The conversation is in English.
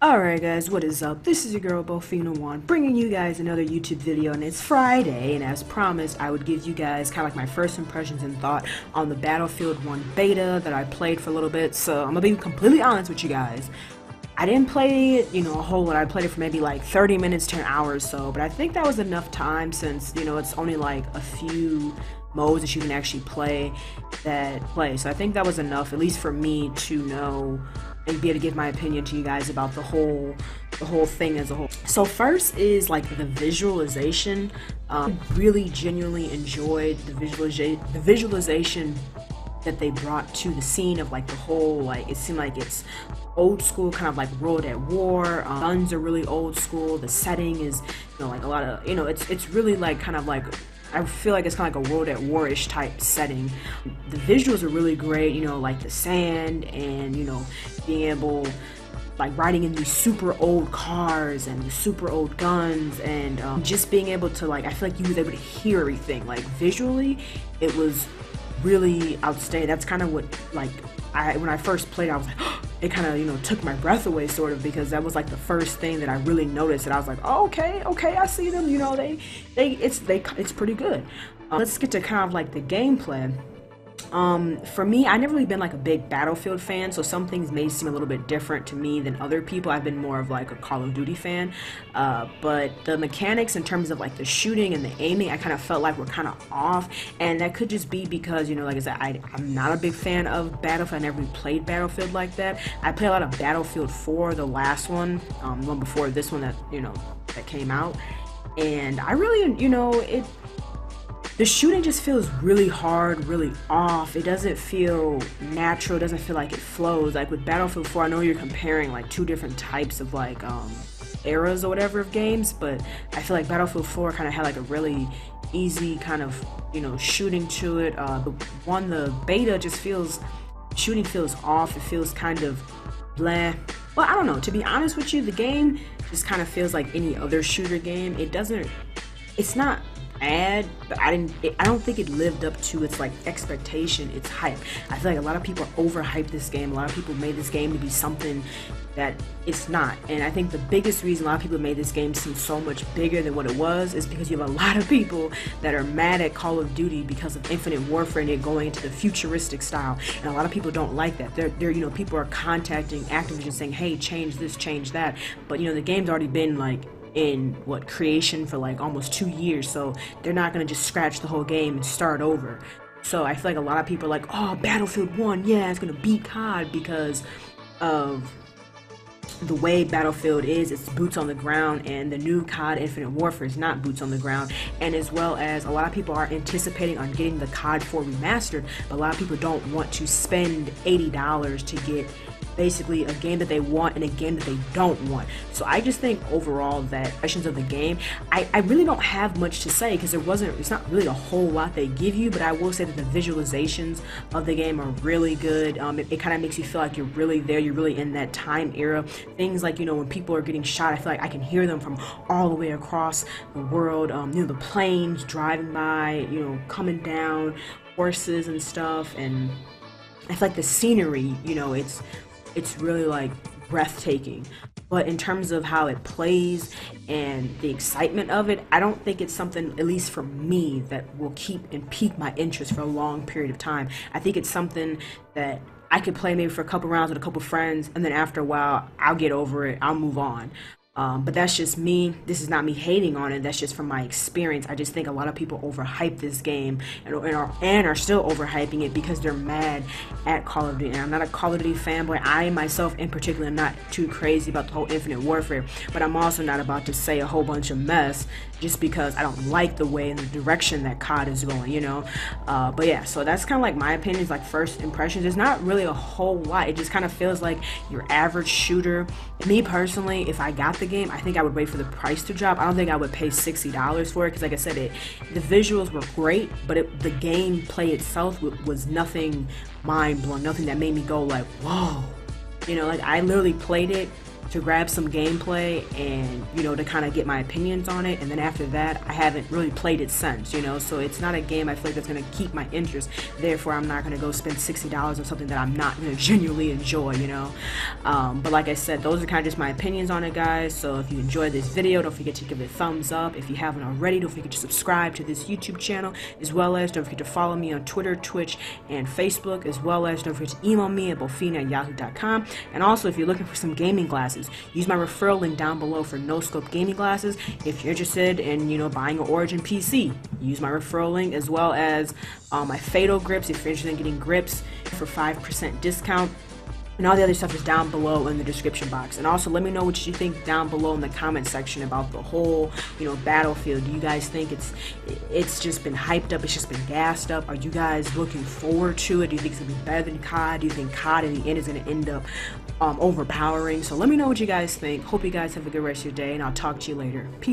Alright guys, what is up? This is your girl Bofina1 bringing you guys another YouTube video, and it's Friday, and as promised I would give you guys kind of like my first impressions and thought on the Battlefield 1 beta that I played for a little bit. So I'm gonna be completely honest with you guys. I didn't play it, a whole lot. I played it for maybe like 30 minutes to an hour or so, but I think that was enough time since, it's only like a few modes that you can actually play. So I think that was enough, at least for me, to know and be able to give my opinion to you guys about the whole thing as a whole. So first is like the visualization. Really genuinely enjoyed the visualization that they brought to the scene of like the whole, like it seemed like it's old school, kind of like World at War. Guns are really old school. The setting is, like a lot of, it's really like kind of like, I feel like it's kind of like a World at War-ish type setting. The visuals are really great, like the sand and, being able, like riding in these super old cars and the super old guns, and just being able to, like, I feel like you was able to hear everything. Like visually, it was really outstanding. That's kind of what, like, when I first played, I was like, it kind of, took my breath away, sort of, because that was like the first thing that I really noticed, and I was like, oh, okay, I see them, it's pretty good. Let's get to kind of like the gameplay. For me, I never really been like a big Battlefield fan, so some things may seem a little bit different to me than other people. I've been more of like a Call of Duty fan, but the mechanics in terms of like the shooting and the aiming, I kind of felt like were kind of off, and that could just be because, like I said, I'm not a big fan of Battlefield. I never really played Battlefield like that. I played a lot of Battlefield 4, the last one, one before this one that, that came out, and I really, the shooting just feels really hard, really off. It doesn't feel natural. It doesn't feel like it flows. Like with Battlefield 4, I know you're comparing like two different types of like eras or whatever of games, but I feel like Battlefield 4 kind of had like a really easy kind of, shooting to it. The beta just shooting feels off. It feels kind of blah. Well, I don't know. To be honest with you, the game just kind of feels like any other shooter game. It's not bad, but I don't think it lived up to its like expectation, its hype. I feel like a lot of people overhyped this game. A lot of people made this game to be something that it's not, and I think the biggest reason a lot of people made this game seem so much bigger than what it was is because you have a lot of people that are mad at Call of Duty because of Infinite Warfare and it going into the futuristic style, and a lot of people don't like that. They're people are contacting Activision saying, hey, change this, change that, but the game's already been like in creation for like almost 2 years, so they're not gonna just scratch the whole game and start over. So I feel like a lot of people are like, oh, Battlefield 1, yeah, it's gonna beat COD because of the way Battlefield is. It's boots on the ground, and the new COD Infinite Warfare is not boots on the ground, and as well as a lot of people are anticipating on getting the COD 4 remastered, but a lot of people don't want to spend $80 to get basically a game that they want and a game that they don't want. So I just think overall that impressions of the game, I really don't have much to say because it's not really a whole lot they give you, but I will say that the visualizations of the game are really good. It kind of makes you feel like you're really there, you're really in that time era. Things like, when people are getting shot, I feel like I can hear them from all the way across the world. The planes driving by, coming down, horses and stuff, and I feel like the scenery, it's really like breathtaking. But in terms of how it plays and the excitement of it, I don't think it's something, at least for me, that will keep and pique my interest for a long period of time. I think it's something that I could play maybe for a couple rounds with a couple friends, and then after a while I'll get over it, I'll move on. But that's just me. This is not me hating on it. That's just from my experience. I just think a lot of people overhype this game and are still overhyping it because they're mad at Call of Duty. And I'm not a Call of Duty fanboy. I myself in particular am not too crazy about the whole Infinite Warfare, but I'm also not about to say a whole bunch of mess just because I don't like the way and the direction that COD is going, But yeah, so that's kind of like my opinions, like first impressions. There's not really a whole lot. It just kind of feels like your average shooter. Me personally, if I got the game, I think I would wait for the price to drop. I don't think I would pay $60 for it because, like I said, the visuals were great, but the gameplay itself was nothing mind-blowing, nothing that made me go like, whoa. Like I literally played it to grab some gameplay and, you know, to kind of get my opinions on it. And then after that, I haven't really played it since, you know, so it's not a game I feel like that's going to keep my interest. Therefore, I'm not going to go spend $60 on something that I'm not going to genuinely enjoy, you know. But like I said, those are kind of just my opinions on it, guys. So if you enjoyed this video, don't forget to give it a thumbs up. If you haven't already, don't forget to subscribe to this YouTube channel, as well as don't forget to follow me on Twitter, Twitch, and Facebook, as well as don't forget to email me at bofina@yahoo.com. And also, if you're looking for some gaming glasses, use my referral link down below for NoScope gaming glasses. If you're interested in, you know, buying an Origin PC, use my referral link, as well as my Fatal grips if you're interested in getting grips for 5% discount. And all the other stuff is down below in the description box. And also, let me know what you think down below in the comment section about the whole, you know, Battlefield. Do you guys think it's just been hyped up? It's just been gassed up? Are you guys looking forward to it? Do you think it's gonna be better than COD? Do you think COD in the end is gonna end up overpowering? So let me know what you guys think. Hope you guys have a good rest of your day, and I'll talk to you later. Peace.